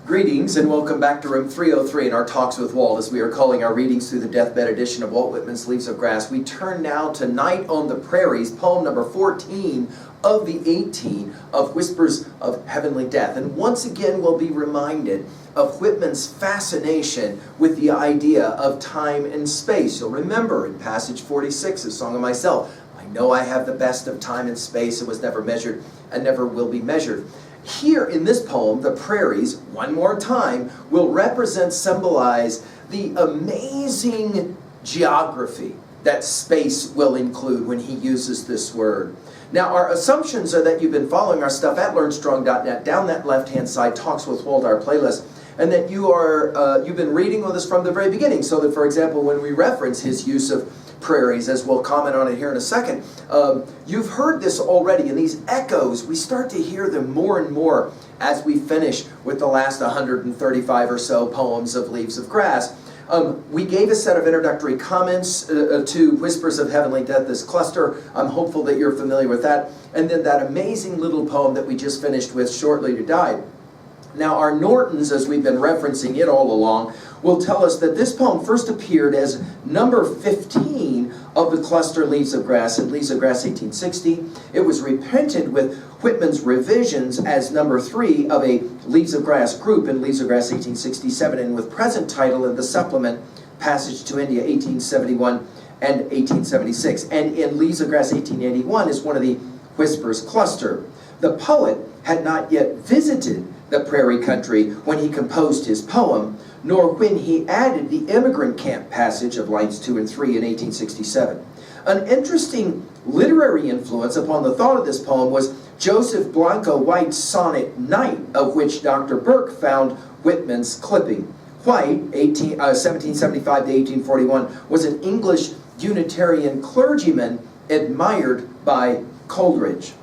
Greetings and welcome back to room 303 in our Talks with Walt, as we are calling our readings through the deathbed edition of Walt Whitman's Leaves of Grass. We turn now to Night on the Prairies, poem number 14 of the 18 of Whispers of Heavenly Death. And once again we'll be reminded of Whitman's fascination with the idea of time and space. You'll remember in passage 46 of Song of Myself, I know I have the best of time and space, it was never measured and never will be measured. Here in this poem, the prairies, one more time, will represent, symbolize the amazing geography that space will include when he uses this word. Now, our assumptions are that you've been following our stuff at learnstrong.net, down that left-hand side, Talks with Walt, our playlist, and that you've been reading with us from the very beginning, so that, for example, when we reference his use of prairies, as we'll comment on it here in a second, you've heard this already, and these echoes, we start to hear them more and more as we finish with the last 135 or so poems of Leaves of Grass. We gave a set of introductory comments to Whispers of Heavenly Death, this cluster. I'm hopeful that you're familiar with that. And then that amazing little poem that we just finished with, Shortly to Die. Now, our Nortons, as we've been referencing it all along, will tell us that this poem first appeared as number 15 of the cluster Leaves of Grass in Leaves of Grass 1860. It was reprinted with Whitman's revisions as number 3 of a Leaves of Grass group in Leaves of Grass 1867, and with present title in the supplement Passage to India 1871 and 1876. And in Leaves of Grass 1881 is one of the Whispers cluster. The poet had not yet visited the prairie country when he composed his poem, nor when he added the immigrant camp passage of lines 2 and 3 in 1867. An interesting literary influence upon the thought of this poem was Joseph Blanco White's sonnet Night, of which Dr. Burke found Whitman's clipping. White, 1775 to 1841, was an English Unitarian clergyman admired by Coleridge.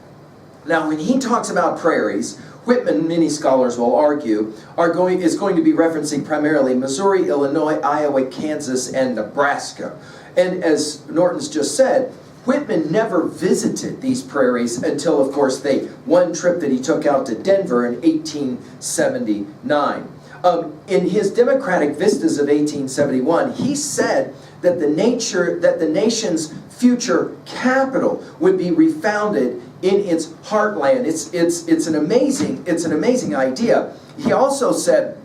Now, when he talks about prairies, Whitman, many scholars will argue, is going to be referencing primarily Missouri, Illinois, Iowa, Kansas, and Nebraska. And as Norton's just said, Whitman never visited these prairies until, of course, one trip that he took out to Denver in 1879. In his Democratic Vistas of 1871, he said that the nation's future capital would be refounded in its heartland. It's an amazing idea. He also said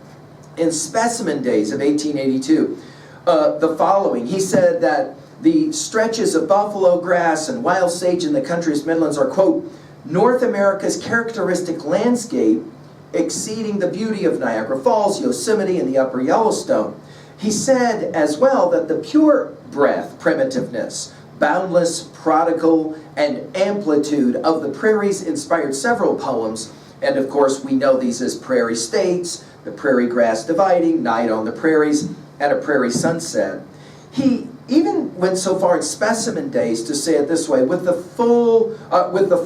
in Specimen Days of 1882 the following. He said that the stretches of buffalo grass and wild sage in the country's Midlands are, quote, North America's characteristic landscape, exceeding the beauty of Niagara Falls, Yosemite, and the Upper Yellowstone. He said as well that the pure breath, primitiveness, boundless, prodigal, and amplitude of the prairies inspired several poems, and of course we know these as Prairie States, The Prairie Grass Dividing, Night on the Prairies, and A Prairie Sunset. He even went so far in Specimen Days to say it this way: with the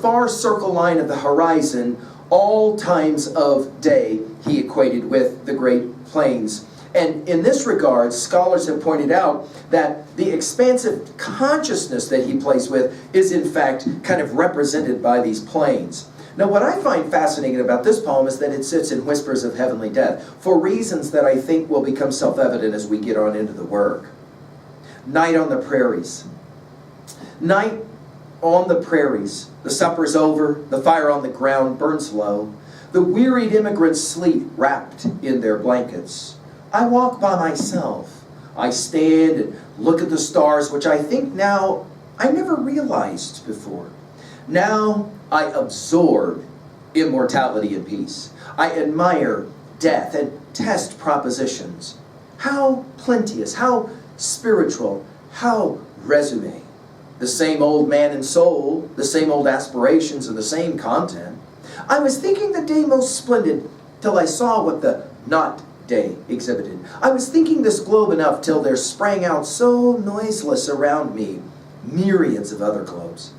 far circle line of the horizon, all times of day he equated with the Great Plains. And in this regard, scholars have pointed out that the expansive consciousness that he plays with is in fact kind of represented by these plains. Now, what I find fascinating about this poem is that it sits in Whispers of Heavenly Death for reasons that I think will become self-evident as we get on into the work. Night on the prairies. Night on the prairies. The supper's over, the fire on the ground burns low. The wearied immigrants sleep wrapped in their blankets. I walk by myself. I stand and look at the stars, which I think now I never realized before. Now I absorb immortality and peace. I admire death and test propositions. How plenteous, how spiritual, how resume. The same old man and soul, the same old aspirations, and the same content. I was thinking the day most splendid till I saw what the not day exhibited. I was thinking this globe enough till there sprang out so noiseless around me myriads of other globes.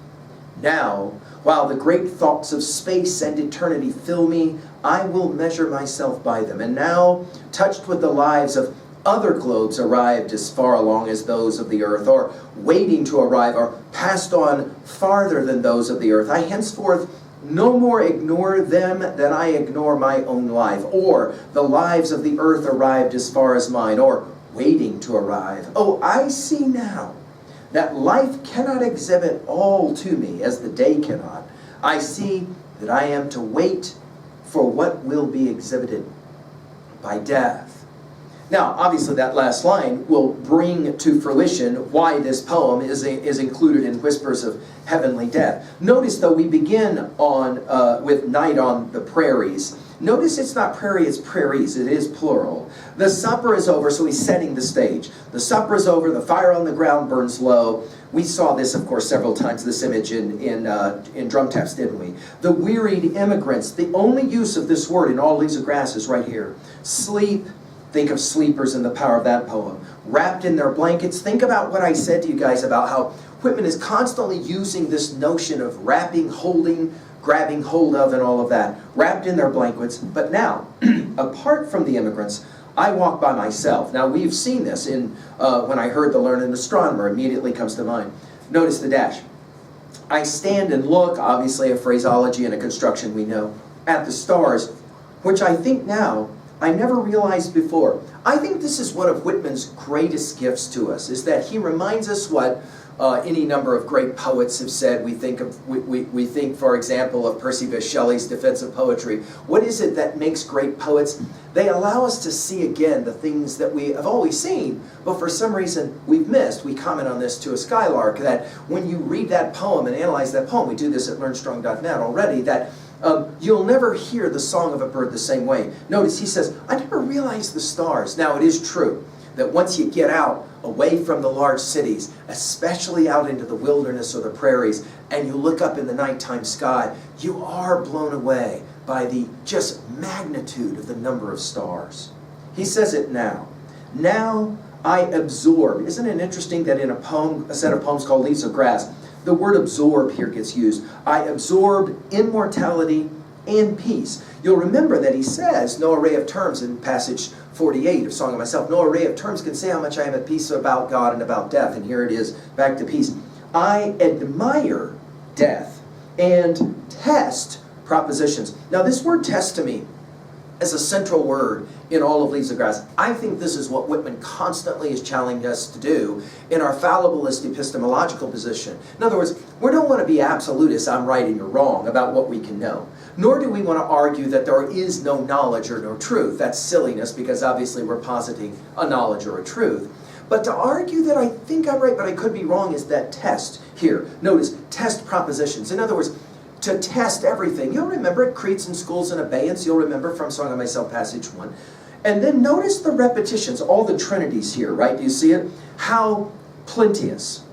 Now, while the great thoughts of space and eternity fill me, I will measure myself by them. And now, touched with the lives of other globes arrived as far along as those of the earth, or waiting to arrive, or passed on farther than those of the earth, I henceforth no more ignore them than I ignore my own life, or the lives of the earth arrived as far as mine, or waiting to arrive. Oh, I see now that life cannot exhibit all to me as the day cannot. I see that I am to wait for what will be exhibited by death. Now, obviously that last line will bring to fruition why this poem is included in Whispers of Heavenly Death. Notice, though, we begin on with Night on the Prairies. Notice it's not prairie, it's prairies. It is plural. The supper is over, so he's setting the stage. The supper is over, the fire on the ground burns low. We saw this, of course, several times, this image in drum taps, didn't we? The wearied immigrants. The only use of this word in All Leaves of Grass is right here. Sleep. Think of sleepers and the power of that poem. Wrapped in their blankets. Think about what I said to you guys about how Whitman is constantly using this notion of wrapping, holding, grabbing hold of, and all of that. Wrapped in their blankets. But now, apart from the immigrants, I walk by myself. Now, we've seen this in when I heard The Learned Astronomer, immediately comes to mind. Notice the dash. I stand and look, obviously a phraseology and a construction we know, at the stars, which I think now I never realized before. I think this is one of Whitman's greatest gifts to us, is that he reminds us what any number of great poets have said. We think, for example, of Percy Bysshe Shelley's Defense of Poetry. What is it that makes great poets? They allow us to see again the things that we have always seen, but for some reason we've missed. We comment on this to a Skylark, that when you read that poem and analyze that poem, we do this at learnstrong.net already, that you'll never hear the song of a bird the same way. Notice he says, I never realized the stars. Now, it is true that once you get out away from the large cities, especially out into the wilderness or the prairies, and you look up in the nighttime sky, you are blown away by the just magnitude of the number of stars. He says it now. Now I absorb. Isn't it interesting that in a set of poems called Leaves of Grass, the word absorb here gets used. I absorb immortality and peace. You'll remember that he says, no array of terms in passage 48 of Song of Myself, no array of terms can say how much I am at peace about God and about death. And here it is, back to peace. I admire death and test propositions. Now this word test to me is a central word in all of Leaves of Grass. I think this is what Whitman constantly is challenging us to do in our fallibilist epistemological position. In other words, we don't want to be absolutists, I'm right and you're wrong, about what we can know. Nor do we want to argue that there is no knowledge or no truth. That's silliness, because obviously we're positing a knowledge or a truth. But to argue that I think I'm right but I could be wrong is that test here. Notice, test propositions. In other words, to test everything. You'll remember it, creeds and schools and abeyance. You'll remember from Song of Myself, passage 1. And then notice the repetitions, all the trinities here, right? Do you see it? How plenteous,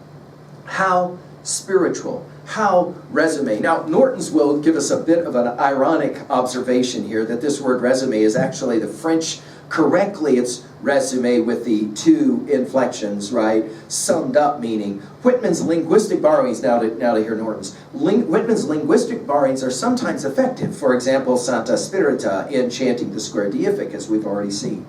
how spiritual, how resume. Now, Norton's will give us a bit of an ironic observation here that this word resume is actually the French, correctly it's resume with the two inflections, right? Summed up meaning. Whitman's linguistic borrowings, now to hear Norton's. Whitman's linguistic borrowings are sometimes effective. For example, Santa Spirita in chanting the square deific, as we've already seen.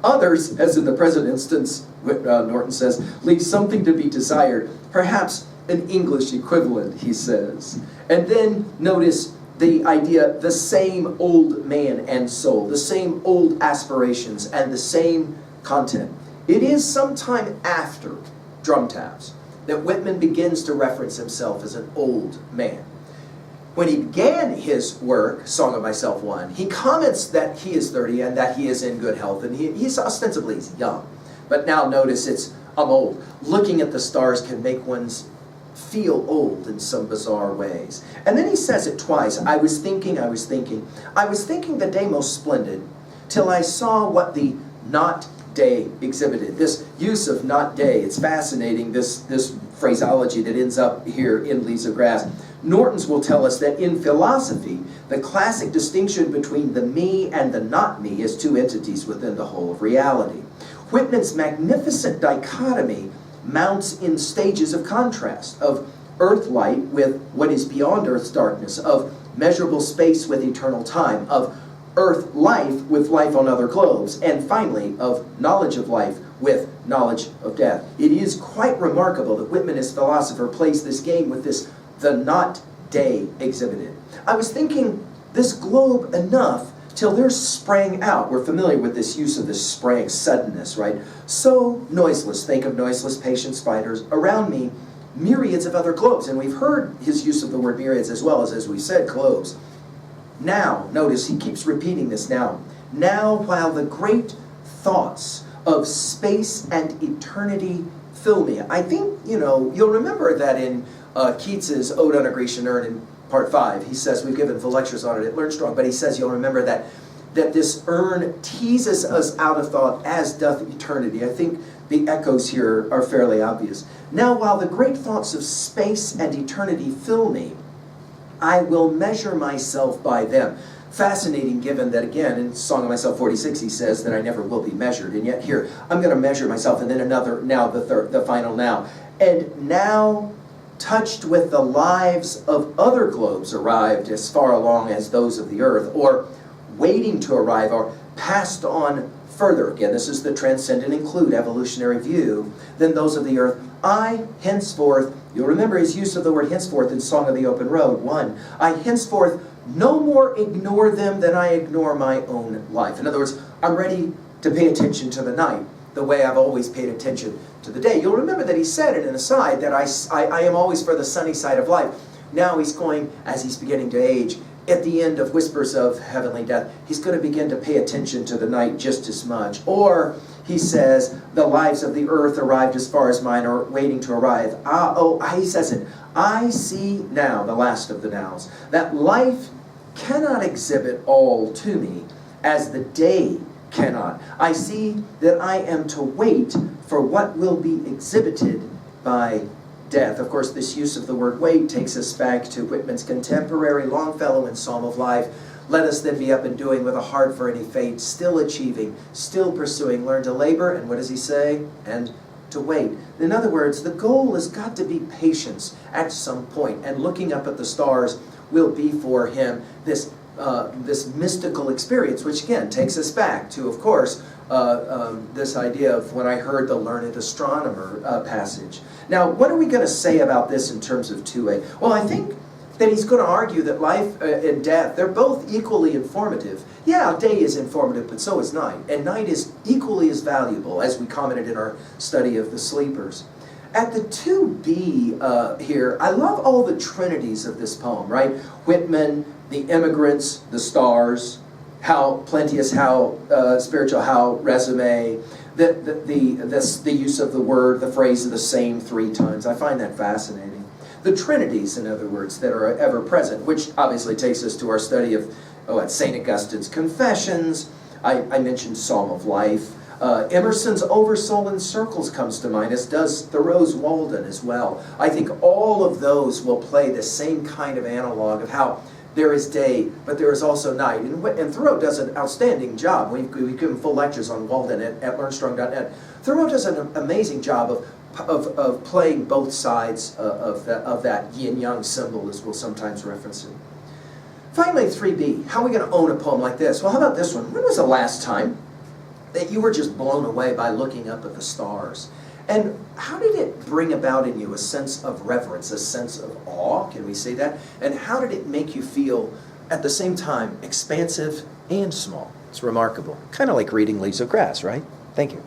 Others, as in the present instance, Norton says, leave something to be desired, perhaps an English equivalent, he says. And then notice the idea, the same old man and soul, the same old aspirations, and the same content. It is sometime after drum taps that Whitman begins to reference himself as an old man. When he began his work, Song of Myself 1, he comments that he is 30 and that he is in good health, and he's ostensibly young. But now notice it's, I'm old. Looking at the stars can make one's feel old in some bizarre ways. And then he says it twice. I was thinking the day most splendid, till I saw what the not day exhibited. This use of not day, it's fascinating, this phraseology that ends up here in Leaves of Grass. Norton's will tell us that in philosophy, the classic distinction between the me and the not me is two entities within the whole of reality. Whitman's magnificent dichotomy mounts in stages of contrast, of earth light with what is beyond earth's darkness, of measurable space with eternal time, of earth life with life on other globes, and finally of knowledge of life with knowledge of death. It is quite remarkable that Whitman as philosopher plays this game with this, the not day exhibited. I was thinking this globe enough till there sprang out. We're familiar with this use of this spraying, suddenness, right? So noiseless, think of noiseless patient spiders, around me, myriads of other globes. And we've heard his use of the word myriads as well as we said, globes. Now, notice he keeps repeating this now. Now, while the great thoughts of space and eternity fill me. I think, you'll remember that in Keats's Ode on a Grecian Urn in Part 5, he says, we've given full lectures on it at Learn Strong, but he says, you'll remember that this urn teases us out of thought, as doth eternity. I think the echoes here are fairly obvious. Now, while the great thoughts of space and eternity fill me, I will measure myself by them. Fascinating, given that, again, in Song of Myself 46, he says that I never will be measured. And yet here, I'm going to measure myself, and then another, now the final now. And now, touched with the lives of other globes arrived as far along as those of the earth, or waiting to arrive, or passed on further. Again, this is the transcendent include evolutionary view than those of the earth. I henceforth, you'll remember his use of the word henceforth in Song of the Open Road 1. I henceforth no more ignore them than I ignore my own life. In other words, I'm ready to pay attention to the night the way I've always paid attention to the day. You'll remember that he said in an aside that I am always for the sunny side of life. Now he's going, as he's beginning to age, at the end of Whispers of Heavenly Death, he's going to begin to pay attention to the night just as much. Or he says, the lives of the earth arrived as far as mine are waiting to arrive. He says it. I see now, the last of the nows, that life cannot exhibit all to me as the day cannot. I see that I am to wait for what will be exhibited by death. Of course, this use of the word wait takes us back to Whitman's contemporary Longfellow in Psalm of Life. Let us then be up and doing with a heart for any fate, still achieving, still pursuing, learn to labor, and what does he say? And to wait. In other words, the goal has got to be patience at some point, and looking up at the stars will be for him this mystical experience, which again takes us back to, of course, this idea of when I heard the learned astronomer passage. Now, what are we going to say about this in terms of 2a? Well, I think that he's going to argue that life and death, they're both equally informative. Yeah, day is informative, but so is night. And night is equally as valuable, as we commented in our study of the sleepers. At the 2b here, I love all the trinities of this poem, right? Whitman, the immigrants, the stars, how plenteous, how spiritual, how resume, the use of the word, the phrase of the same 3 times. I find that fascinating. The trinities, in other words, that are ever present, which obviously takes us to our study of at St. Augustine's Confessions. I mentioned Psalm of Life. Emerson's Oversoul in Circles comes to mind, as does Thoreau's Walden as well. I think all of those will play the same kind of analog of how there is day, but there is also night. And Thoreau does an outstanding job. We've given full lectures on Walden at learnstrong.net. Thoreau does an amazing job of playing both sides of that yin-yang symbol, as we'll sometimes reference it. Finally, 3b, how are we going to own a poem like this? Well, how about this one? When was the last time that you were just blown away by looking up at the stars? And how did it bring about in you a sense of reverence, a sense of awe? Can we say that? And how did it make you feel, at the same time, expansive and small? It's remarkable. Kind of like reading Leaves of Grass, right? Thank you.